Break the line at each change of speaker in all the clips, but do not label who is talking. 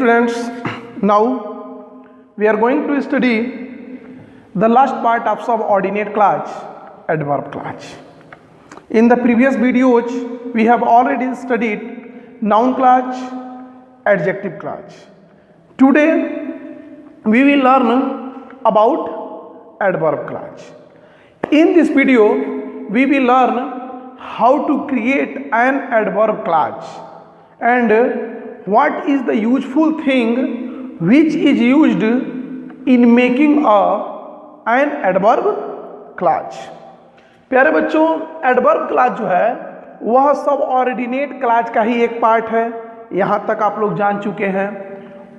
students, now we are going to study the last part of subordinate clause, adverb clause. In the previous videos we have already studied noun clause, adjective clause. Today we will learn about adverb clause. In this video we will learn how to create an adverb clause and what is the useful thing which is used in making an adverb clause. प्यारे बच्चों, adverb clause जो है वह subordinate clause का ही एक part है, यहाँ तक आप लोग जान चुके हैं।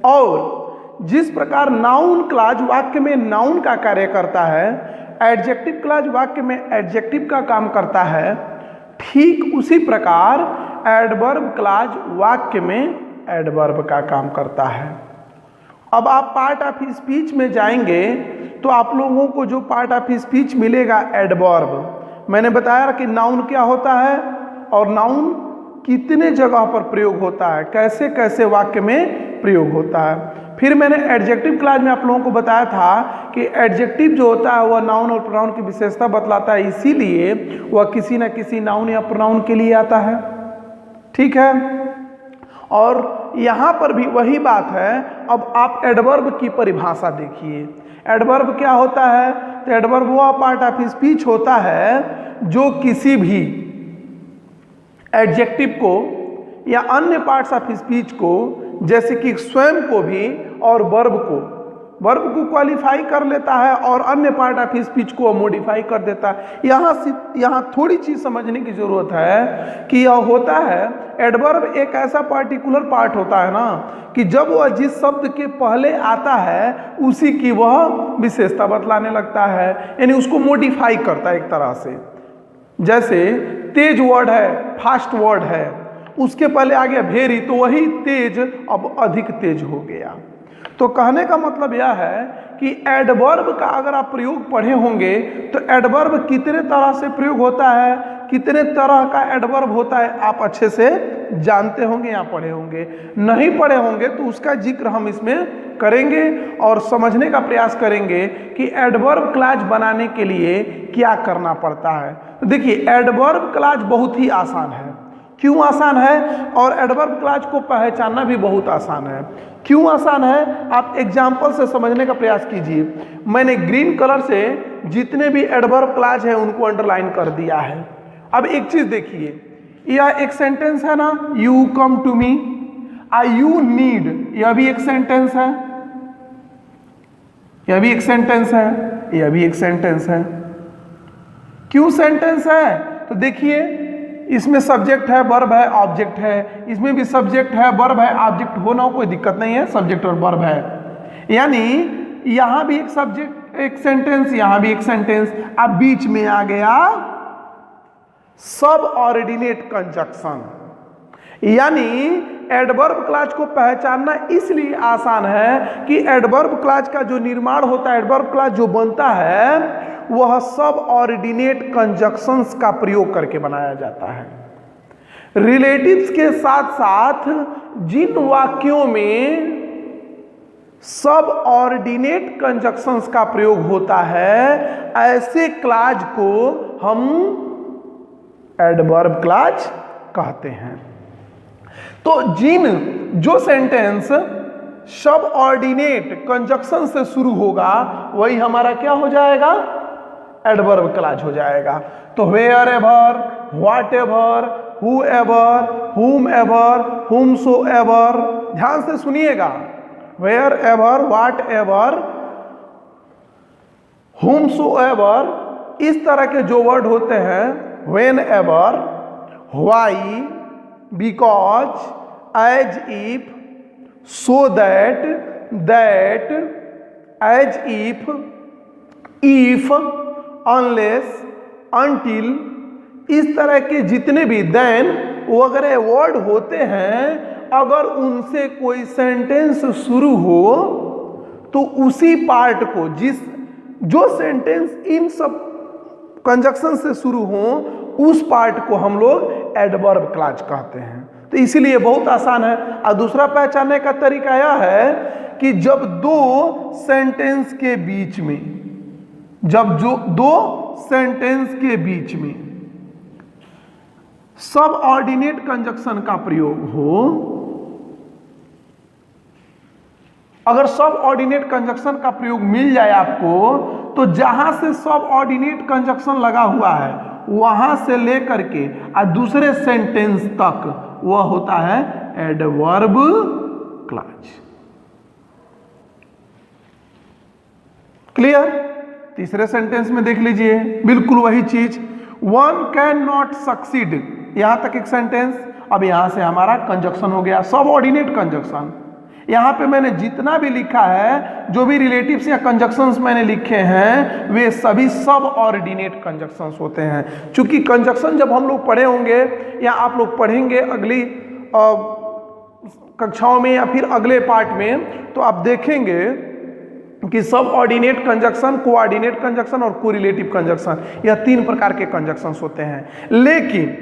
और जिस प्रकार नाउन क्लाज वाक्य में नाउन का कार्य करता है, एडजेक्टिव क्लाज वाक्य में एडजेक्टिव का काम करता है, ठीक उसी प्रकार एडवर्ब क्लाज वाक्य में एडवर्ब का काम करता है। अब आप पार्ट ऑफ स्पीच में जाएंगे तो आप लोगों को जो पार्ट ऑफ स्पीच मिलेगा एडवर्ब, मैंने बताया कि नाउन क्या होता है और नाउन कितने जगह पर प्रयोग होता है, कैसे कैसे वाक्य में प्रयोग होता है। फिर मैंने एडजेक्टिव क्लाज में आप लोगों को बताया था कि एडजेक्टिव जो होता है वह नाउन और प्रोनाउन की विशेषता बतलाता है, इसीलिए वह किसी न किसी नाउन या प्रोनाउन के लिए आता है। ठीक है, और यहाँ पर भी वही बात है। अब आप एडवर्ब की परिभाषा देखिए, एडवर्ब क्या होता है? तो एडवर्ब वह पार्ट ऑफ स्पीच होता है जो किसी भी एडजेक्टिव को या अन्य पार्ट्स ऑफ स्पीच को, जैसे कि स्वयं को भी और वर्ब को क्वालिफाई कर लेता है और अन्य पार्ट ऑफ स्पीच को मॉडिफाई कर देता है। यहाँ थोड़ी चीज समझने की जरूरत है कि यह होता है, एडवर्ब एक ऐसा पार्टिकुलर पार्ट होता है ना कि जब वह जिस शब्द के पहले आता है उसी की वह विशेषता बतलाने लगता है, यानी उसको मॉडिफाई करता है एक तरह से। जैसे तेज वर्ड है, फास्ट वर्ड है, उसके पहले आ गया वेरी, तो वही तेज अब अधिक तेज हो गया। तो कहने का मतलब यह है कि एडवर्ब का अगर आप प्रयोग पढ़े होंगे तो एडवर्ब कितने तरह से प्रयोग होता है, कितने तरह का एडवर्ब होता है आप अच्छे से जानते होंगे या पढ़े होंगे। नहीं पढ़े होंगे तो उसका जिक्र हम इसमें करेंगे और समझने का प्रयास करेंगे कि एडवर्ब क्लाज बनाने के लिए क्या करना पड़ता है। तो देखिए, एडवर्ब क्लाज बहुत ही आसान है। क्यों आसान है? और एडवर्ब क्लाज को पहचानना भी बहुत आसान है। क्यों आसान है? आप एग्जाम्पल से समझने का प्रयास कीजिए। मैंने ग्रीन कलर से जितने भी एडवर्ब क्लाज हैं उनको अंडरलाइन कर दिया है। अब एक चीज देखिए, यह एक सेंटेंस है ना, you come to me, I you need, यह भी एक सेंटेंस है, यह भी एक सेंटेंस है, यह भी एक सेंटेंस है। क्यों सेंटेंस है? तो देखिए, इसमें सब्जेक्ट है, वर्ब है, ऑब्जेक्ट है, इसमें भी सब्जेक्ट है, वर्ब है, ऑब्जेक्ट होना कोई दिक्कत नहीं है, सब्जेक्ट और वर्ब है। यानी यहां भी एक सब्जेक्ट, एक सेंटेंस, यहां भी एक सेंटेंस, अब बीच में आ गया सबऑर्डिनेट कंजक्शन। यानी एडवर्ब क्लाज को पहचानना इसलिए आसान है कि एडवर्ब क्लाज का जो निर्माण होता है, एडवर्ब क्लाज जो बनता है वह सबऑर्डिनेट कंजक्शंस का प्रयोग करके बनाया जाता है। रिलेटिव्स के साथ साथ जिन वाक्यों में सबऑर्डिनेट कंजक्शंस का प्रयोग होता है, ऐसे क्लाज को हम एडवर्ब क्लाज कहते हैं। तो जो सेंटेंस सबऑर्डिनेट कंजक्शन से शुरू होगा वही हमारा क्या हो जाएगा? एडवर्ब क्लाज हो जाएगा। तो wherever, whatever, whoever, whomever, whomsoever, ध्यान से सुनिएगा, wherever, whatever, whomsoever, इस तरह के जो वर्ड होते हैं, whenever, why, because, as if, so that, as if, unless, until, इस तरह के जितने भी देन वगैरह वर्ड होते हैं, अगर उनसे कोई सेंटेंस शुरू हो तो उसी पार्ट को, जो सेंटेंस इन सब कंजक्शन से शुरू हो, उस पार्ट को हम लोग एडवर्ब क्लाज कहते हैं। तो इसीलिए बहुत आसान है। और दूसरा पहचानने का तरीका यह है कि जब दो सेंटेंस के बीच में, जब जो दो सेंटेंस के बीच में सबऑर्डिनेट कंजक्शन का प्रयोग हो, अगर सबऑर्डिनेट कंजक्शन का प्रयोग मिल जाए आपको, तो जहां से सबऑर्डिनेट कंजक्शन लगा हुआ है वहां से लेकर के और दूसरे सेंटेंस तक वह होता है एडवर्ब क्लॉज। क्लियर? तीसरे सेंटेंस में देख लीजिए बिल्कुल वही चीज, वन कैन नॉट सक्सीड, यहां तक एक सेंटेंस। अब यहां से हमारा कंजक्शन हो गया सबऑर्डिनेट कंजक्शन। यहां पे मैंने जितना भी लिखा है, जो भी रिलेटिव्स या कंजक्शंस मैंने लिखे हैं, वे सभी सबऑर्डिनेट कंजक्शंस होते हैं। चूंकि कंजक्शन जब हम लोग पढ़े होंगे या आप लोग पढ़ेंगे अगली कक्षाओं में या फिर अगले पार्ट में, तो आप देखेंगे कि सबऑर्डिनेट कंजक्शन, कोऑर्डिनेट कंजक्शन और कोरिलेटिव कंजक्शन, यह तीन प्रकार के कंजक्शंस होते हैं। लेकिन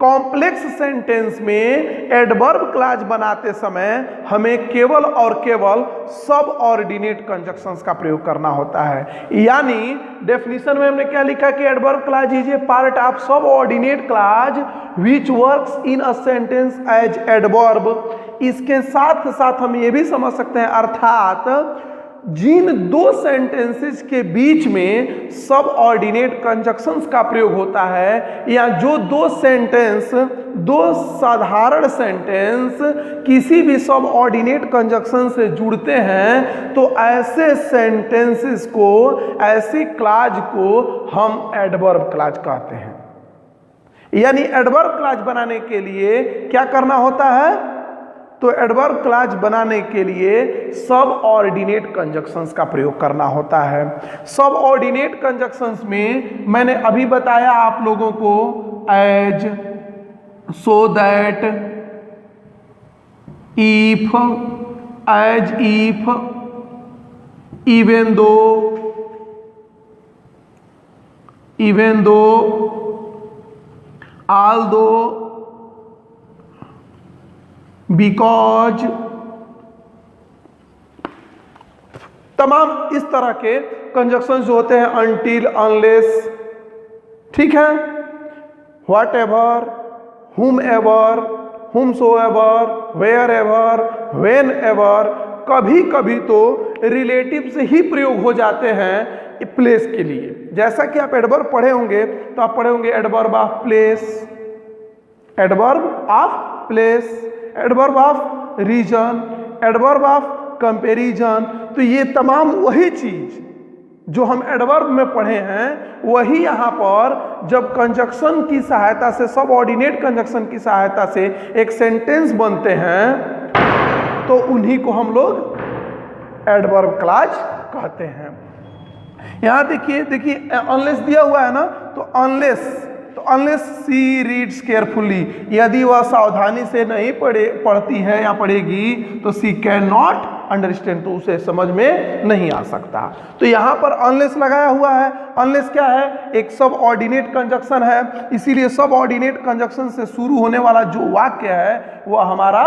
कॉम्प्लेक्स सेंटेंस में एडवर्ब क्लॉज बनाते समय हमें केवल और केवल सबऑर्डिनेट कंजक्शंस का प्रयोग करना होता है। यानी डेफिनेशन में हमने क्या लिखा कि adverb clause is a part of subordinate clause which works in a sentence as adverb. इसके साथ साथ हम ये भी समझ सकते हैं, अर्थात जिन दो सेंटेंसेस के बीच में सबऑर्डिनेट कंजक्शंस का प्रयोग होता है, या जो दो सेंटेंस, दो साधारण सेंटेंस किसी भी सबऑर्डिनेट कंजक्शन से जुड़ते हैं, तो ऐसे सेंटेंसेस को, ऐसी क्लॉज को हम एडवर्ब क्लॉज कहते हैं। यानी एडवर्ब क्लॉज बनाने के लिए क्या करना होता है? तो एडवर्ब क्लॉज बनाने के लिए सबऑर्डिनेट कंजक्शंस का प्रयोग करना होता है। सबऑर्डिनेट कंजक्शंस में मैंने अभी बताया आप लोगों को as, so that, if, as if, even though, although, because, तमाम इस तरह के कंजक्शन जो होते हैं, अनटिल, अनलेस, ठीक है, what ever, whomever, whomsoever, wherever, whenever, कभी कभी तो रिलेटिव से ही प्रयोग हो जाते हैं प्लेस के लिए। जैसा कि आप एडवर्ब पढ़े होंगे तो आप पढ़े होंगे adverb of place, adverb of place, adverb of reason, adverb of comparison. तो ये तमाम वही चीज जो हम एडवर्ब में पढ़े हैं, वही यहाँ पर जब कंजक्शन की सहायता से, सबऑर्डिनेट कंजक्शन की सहायता से एक सेंटेंस बनते हैं, तो उन्हीं को हम लोग एडवर्ब क्लॉज कहते हैं। यहां देखिए अनलेस दिया हुआ है ना, तो अनलेस सी रीड्स केयरफुली, यदि वह सावधानी से नहीं पढ़ती है या पढ़ेगी तो सी कैन नॉट अंडरस्टैंड, तो उसे समझ में नहीं आ सकता। तो यहां पर अनलेस लगाया हुआ है। अनलेस क्या है? एक सबऑर्डिनेट कंजक्शन है, इसीलिए सबऑर्डिनेट कंजक्शन से शुरू होने वाला जो वाक्य है वह हमारा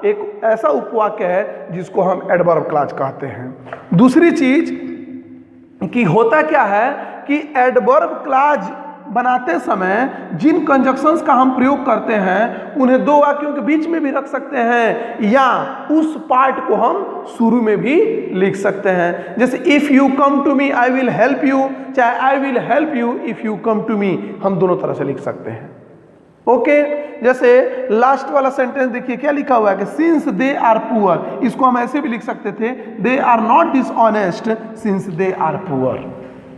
एक ऐसा उपवाक्य है जिसको हम एडवर्ब क्लॉज कहते हैं। दूसरी चीज कि होता क्या है कि एडवर्ब क्लॉज बनाते समय जिन कंजक्शंस का हम प्रयोग करते हैं उन्हें दो वाक्यों के बीच में भी रख सकते हैं, या उस पार्ट को हम शुरू में भी लिख सकते हैं। जैसे if you come to me I will help you, चाहे I will help you if you come to me, हम दोनों तरह से लिख सकते हैं। ओके, जैसे लास्ट वाला सेंटेंस देखिए क्या लिखा हुआ है कि सिंस दे आर पुअर, इसको हम ऐसे भी लिख सकते थे, they are not dishonest since they are poor.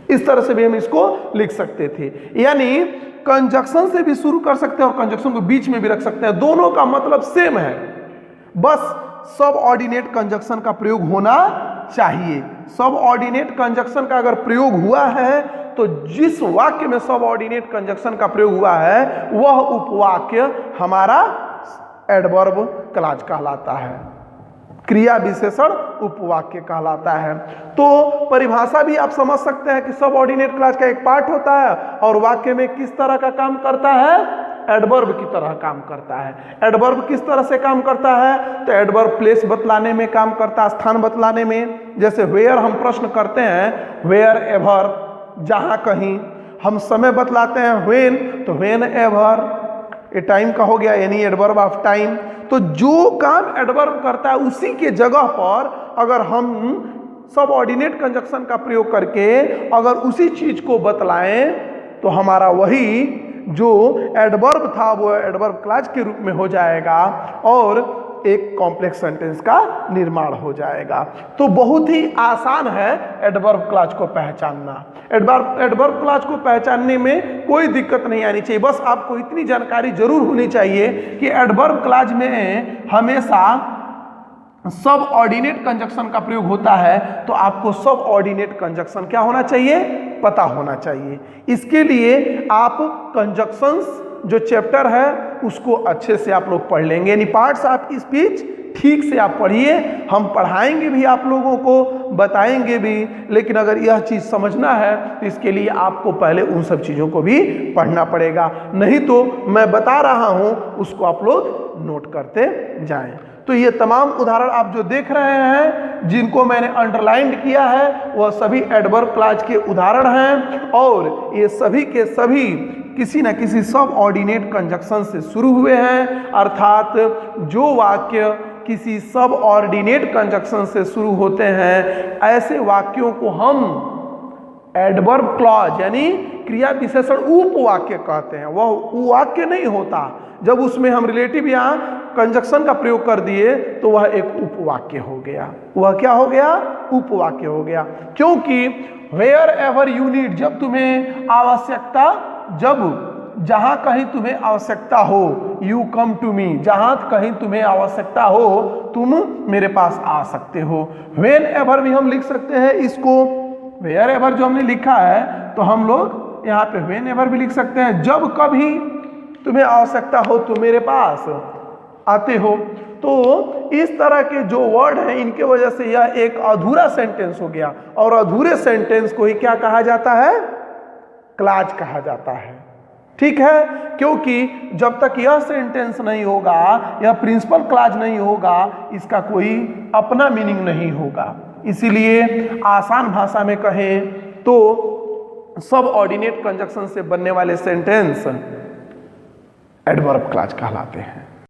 इस तरह से भी हम इसको लिख सकते थे। यानी कंजक्शन से भी शुरू कर सकते हैं और कंजक्शन को बीच में भी रख सकते हैं, दोनों का मतलब सेम है, बस सबऑर्डिनेट कंजक्शन का प्रयोग होना चाहिए। सबऑर्डिनेट कंजक्शन का अगर प्रयोग हुआ है तो जिस वाक्य में सबऑर्डिनेट कंजक्शन का प्रयोग हुआ है वह उपवाक्य हमारा एडवर्ब क्लॉज कहलाता है, क्रिया विशेषण उपवाक्य कहलाता है। तो परिभाषा भी आप समझ सकते हैं कि सबऑर्डिनेट क्लॉज का एक पार्ट होता है और वाक्य में किस तरह का काम करता है, एडवर्ब की तरह काम करता है। एडवर्ब किस तरह से काम करता है? तो एडवर्ब प्लेस बतलाने में काम करता है, स्थान बतलाने में। जैसे वेयर हम प्रश्न करते हैं, वेयर एवर, जहां कहीं। हम समय बतलाते हैं व्हेन, तो व्हेन एवर, ये टाइम का हो गया यानी एडवर्ब ऑफ टाइम। तो जो काम एडवर्ब करता है उसी के जगह पर अगर हम सबऑर्डिनेट कंजक्शन का प्रयोग करके अगर उसी चीज को बतलाएं तो हमारा वही जो एडवर्ब था वो एडवर्ब क्लॉज के रूप में हो जाएगा और एक कॉम्प्लेक्स सेंटेंस का निर्माण हो जाएगा। तो बहुत ही आसान है एडवर्ब क्लॉज को पहचानना। एडवर्ब क्लॉज को पहचानने में कोई दिक्कत नहीं आनी चाहिए। बस आपको इतनी जानकारी जरूर होनी चाहिए कि एडवर्ब क्लॉज में हमेशा सब ऑर्डिनेट कंजक्शन का प्रयोग होता है, तो आपको सब ऑर्डिनेट कंजक्शन क्या होना चाहिए? पता होना चाहिए। इसके लिए आप कंजक्शंस जो चैप्टर है उसको अच्छे से आप लोग पढ़ लेंगे, यानी पार्ट्स ऑफ स्पीच ठीक से आप पढ़िए। हम पढ़ाएंगे भी आप लोगों को, बताएंगे भी, लेकिन अगर यह चीज़ समझना है तो इसके लिए आपको पहले उन सब चीज़ों को भी पढ़ना पड़ेगा। नहीं तो मैं बता रहा हूँ उसको आप लोग नोट करते जाएं। तो ये तमाम उदाहरण आप जो देख रहे हैं जिनको मैंने अंडरलाइन किया है वह सभी एडवर्ब क्लॉज के उदाहरण हैं और ये सभी के सभी किसी न किसी सब ऑर्डिनेट कंजक्शन से शुरू हुए हैं। अर्थात जो वाक्य किसी सब ऑर्डिनेट कंजक्शन से शुरू होते हैं ऐसे वाक्यों को हम एडवर्ब क्लॉज यानी क्रिया विशेषण उपवाक्य कहते हैं। वह वाक्य नहीं होता, जब उसमें हम रिलेटिव या कंजक्शन का प्रयोग कर दिए तो वह एक उपवाक्य हो गया। वह क्या हो गया? उपवाक्य हो गया। क्योंकि वेयर एवर यू नीड, जब तुम्हें आवश्यकता, जब जहां कहीं तुम्हें आवश्यकता हो, यू कम टू मी, जहां कहीं तुम्हें आवश्यकता हो तुम मेरे पास आ सकते हो। व्हेन एवर भी हम लिख सकते हैं इसको। वेयर एवर जो हमने लिखा है तो हम लोग यहाँ पे व्हेन एवर भी लिख सकते हैं। जब कभी तुम्हें आवश्यकता हो तो मेरे पास आते हो। तो इस तरह के जो वर्ड हैं इनके वजह से यह एक अधूरा सेंटेंस हो गया और अधूरे सेंटेंस को ही क्या कहा जाता है? क्लॉज कहा जाता है। ठीक है, क्योंकि जब तक यह सेंटेंस नहीं होगा, यह प्रिंसिपल क्लॉज नहीं होगा, इसका कोई अपना मीनिंग नहीं होगा। इसीलिए आसान भाषा में कहें तो सब ऑर्डिनेट कंजक्शन से बनने वाले सेंटेंस एडवर्ब क्लॉज कहलाते हैं।